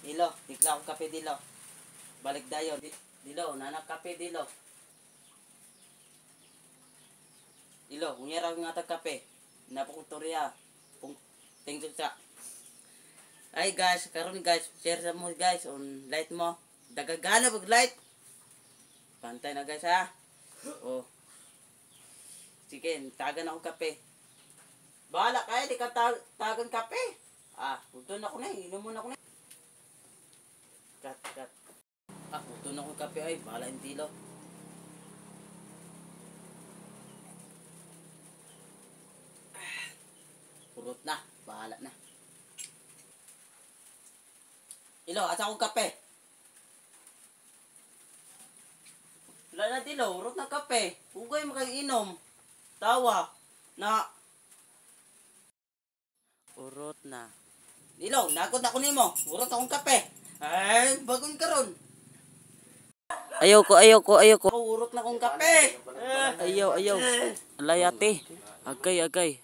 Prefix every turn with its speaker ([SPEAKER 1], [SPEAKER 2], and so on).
[SPEAKER 1] Dilo, tikla akong kape dilo. Balik dayon. Dilo, nanak kape dilo. Dilo, ungyara ko nga tag kape. Napakutorya. Tingtog sa. Ay guys, karon guys, share sa mo guys on light mo. Dagagana pag light. Pantay na guys ha. Oh. Sige, tagan ako kape. Bahala kayo, di ka tagan kape. Puto na ko na, inom mo na ko na. Cut. Puto na ko kape ay, bahala yung dilo. Purot na, bahala na. Ilo, asa akong kape? Wala na dilo, urot na kape. Ugay makainom. Tawa na. Urot na. Dilo, nakot na ko nimo. Urot akong kape. Ay, bagon karon. Ayoko. Urot na akong kape.
[SPEAKER 2] Ayaw. Alayate. Agay.